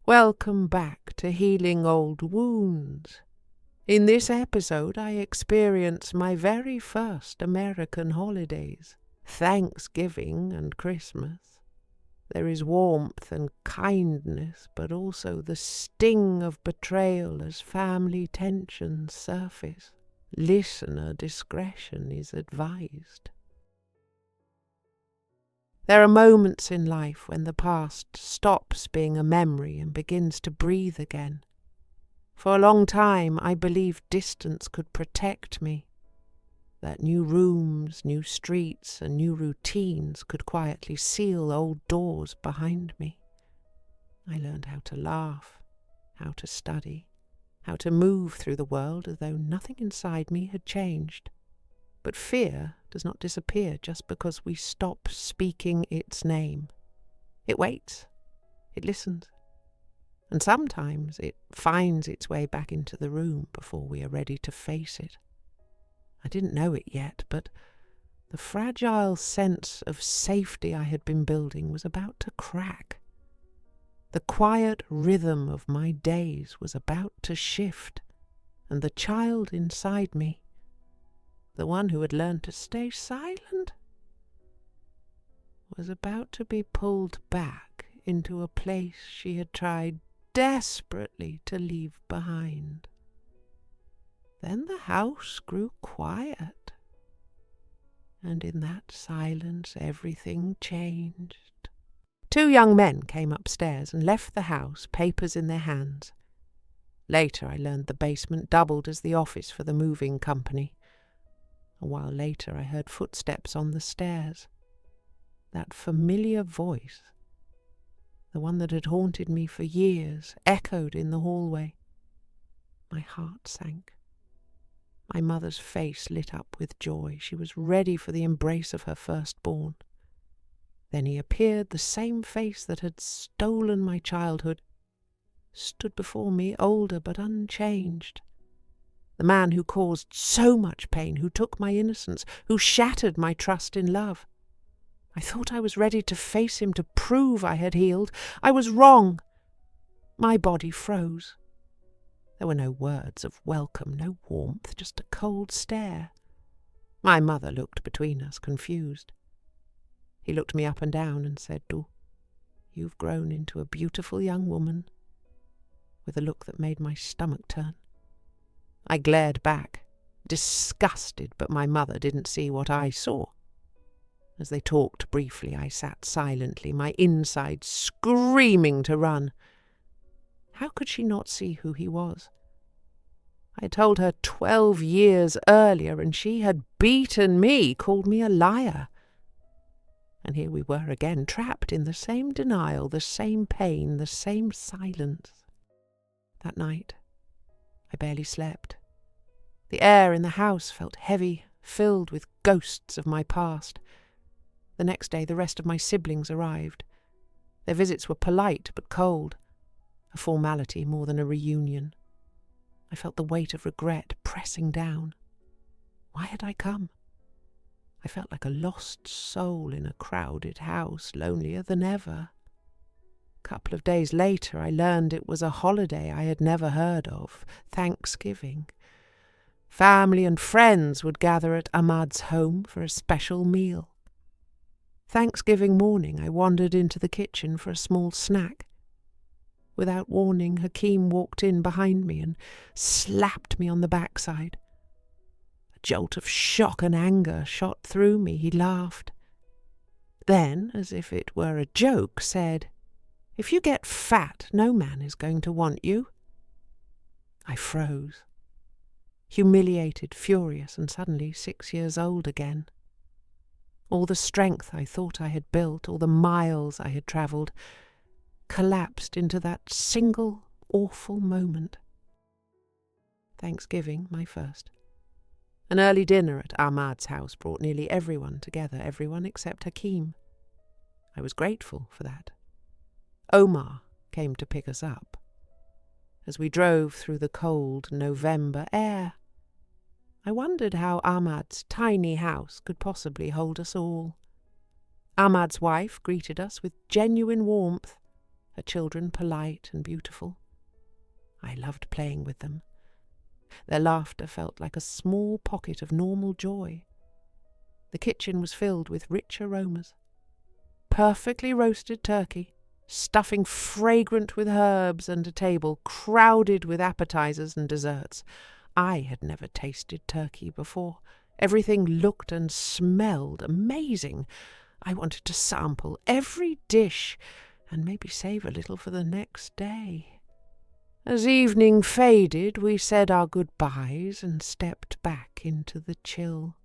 Welcome back to Healing Old Wounds. In this episode, I experience my very first American holidays, Thanksgiving and Christmas. There is warmth and kindness, but also the sting of betrayal as family tensions surface. Listener discretion is advised. There are moments in life when the past stops being a memory and begins to breathe again. For a long time, I believed distance could protect me, that new rooms, new streets, and new routines could quietly seal old doors behind me. I learned how to laugh, how to study, how to move through the world as though nothing inside me had changed. But fear does not disappear just because we stop speaking its name. It waits, it listens, and sometimes it finds its way back into the room before we are ready to face it. I didn't know it yet, but the fragile sense of safety I had been building was about to crack. The quiet rhythm of my days was about to shift, and the child inside me, the one who had learned to stay silent, was about to be pulled back into a place she had tried desperately to leave behind. Then the house grew quiet, and in that silence everything changed. 2 young men came upstairs and left the house, papers in their hands. Later I learned the basement doubled as the office for the moving company. A while later I heard footsteps on the stairs. That familiar voice, the one that had haunted me for years, echoed in the hallway. My heart sank. My mother's face lit up with joy. She was ready for the embrace of her firstborn. Then he appeared, the same face that had stolen my childhood, stood before me, older but unchanged. The man who caused so much pain, who took my innocence, who shattered my trust in love. I thought I was ready to face him, to prove I had healed. I was wrong. My body froze. There were no words of welcome, no warmth, just a cold stare. My mother looked between us, confused. He looked me up and down and said, "Du, you've grown into a beautiful young woman," with a look that made my stomach turn. I glared back, disgusted, but my mother didn't see what I saw. As they talked briefly, I sat silently, my insides screaming to run. How could she not see who he was? I had told her 12 years earlier, and she had beaten me, called me a liar. And here we were again, trapped in the same denial, the same pain, the same silence. That night, I barely slept. The air in the house felt heavy, filled with ghosts of my past. The next day, the rest of my siblings arrived. Their visits were polite but cold, a formality more than a reunion. I felt the weight of regret pressing down. Why had I come? I felt like a lost soul in a crowded house, lonelier than ever. A couple of days later, I learned it was a holiday I had never heard of, Thanksgiving. Family and friends would gather at Ahmad's home for a special meal. Thanksgiving morning, I wandered into the kitchen for a small snack. Without warning, Hakeem walked in behind me and slapped me on the backside. A jolt of shock and anger shot through me. He laughed. Then, as if it were a joke, said, "If you get fat, no man is going to want you." I froze, humiliated, furious, and suddenly 6 years old again. All the strength I thought I had built, all the miles I had travelled, collapsed into that single awful moment. Thanksgiving, my first. An early dinner at Ahmad's house brought nearly everyone together, everyone except Hakeem. I was grateful for that. Omar came to pick us up. As we drove through the cold November air, I wondered how Ahmad's tiny house could possibly hold us all. Ahmad's wife greeted us with genuine warmth. her children polite and beautiful. I loved playing with them. Their laughter felt like a small pocket of normal joy. The kitchen was filled with rich aromas. Perfectly roasted turkey, stuffing fragrant with herbs, and a table crowded with appetizers and desserts. I had never tasted turkey before. Everything looked and smelled amazing. I wanted to sample every dish and maybe save a little for the next day. As evening faded, we said our goodbyes and stepped back into the chill.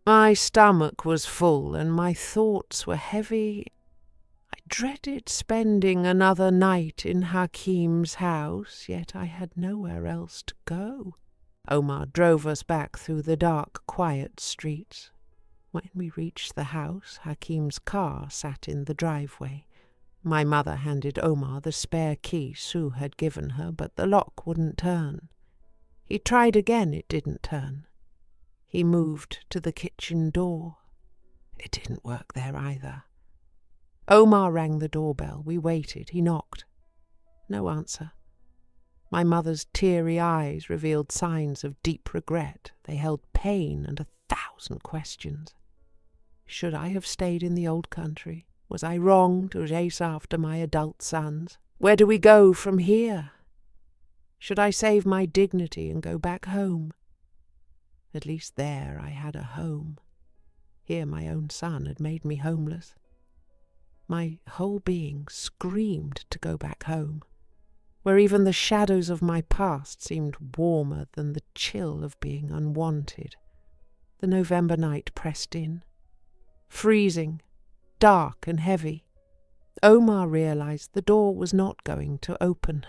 My stomach was full and my thoughts were heavy. I dreaded spending another night in Hakim's house, yet I had nowhere else to go. Omar drove us back through the dark, quiet streets. When we reached the house, Hakim's car sat in the driveway. My mother handed Omar the spare key Sue had given her, but the lock wouldn't turn. He tried again, it didn't turn. He moved to the kitchen door. It didn't work there either. Omar rang the doorbell. We waited. He knocked. No answer. My mother's teary eyes revealed signs of deep regret. They held pain and 1,000 questions. Should I have stayed in the old country? Was I wrong to chase after my adult sons? Where do we go from here? Should I save my dignity and go back home? At least there I had a home. Here my own son had made me homeless. My whole being screamed to go back home, where even the shadows of my past seemed warmer than the chill of being unwanted. The November night pressed in, freezing, dark and heavy. Omar realized the door was not going to open.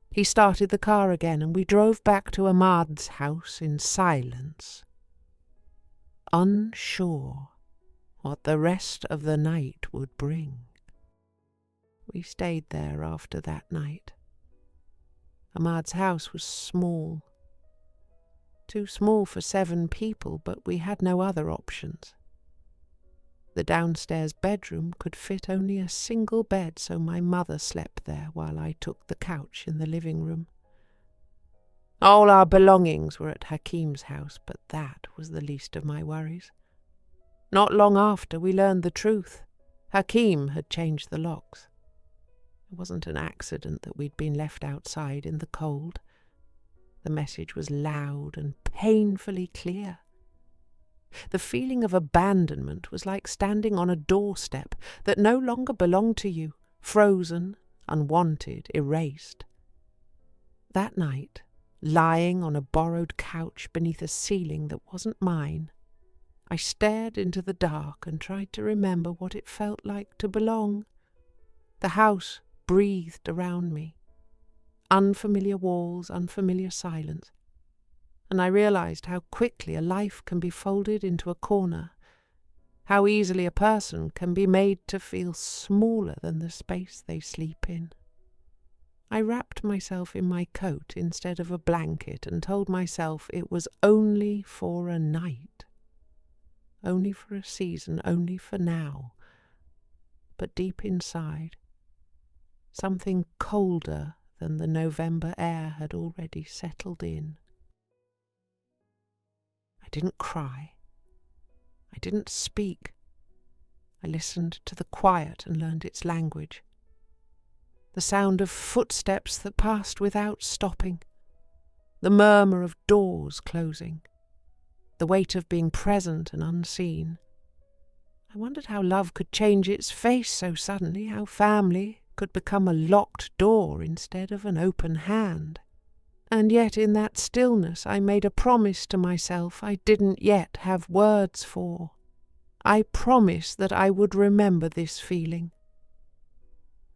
He started the car again and we drove back to Ahmad's house in silence, unsure what the rest of the night would bring. We stayed there after that night. Ahmad's house was small. Too small for 7 people, but we had no other options. The downstairs bedroom could fit only a single bed, so my mother slept there while I took the couch in the living room. All our belongings were at Hakim's house, but that was the least of my worries. Not long after, we learned the truth. Hakim had changed the locks. It wasn't an accident that we'd been left outside in the cold. The message was loud and painfully clear. The feeling of abandonment was like standing on a doorstep that no longer belonged to you, frozen, unwanted, erased. That night, lying on a borrowed couch beneath a ceiling that wasn't mine, I stared into the dark and tried to remember what it felt like to belong. The house breathed around me. Unfamiliar walls, unfamiliar silence. And I realized how quickly a life can be folded into a corner, how easily a person can be made to feel smaller than the space they sleep in. I wrapped myself in my coat instead of a blanket and told myself it was only for a night, only for a season, only for now. But deep inside, something colder than the November air had already settled in. I didn't cry. I didn't speak. I listened to the quiet and learned its language. The sound of footsteps that passed without stopping. The murmur of doors closing. The weight of being present and unseen. I wondered how love could change its face so suddenly, how family could become a locked door instead of an open hand. And yet in that stillness I made a promise to myself I didn't yet have words for. I promised that I would remember this feeling.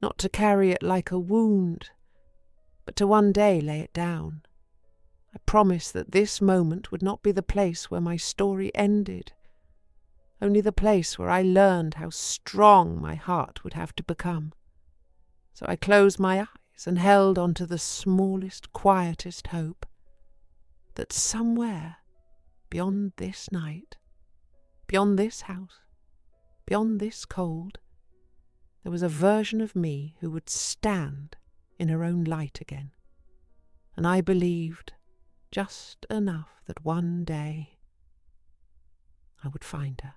Not to carry it like a wound, but to one day lay it down. I promised that this moment would not be the place where my story ended, only the place where I learned how strong my heart would have to become. So I closed my eyes and held on to the smallest, quietest hope, that somewhere beyond this night, beyond this house, beyond this cold, there was a version of me who would stand in her own light again, and I believed just enough that one day I would find her.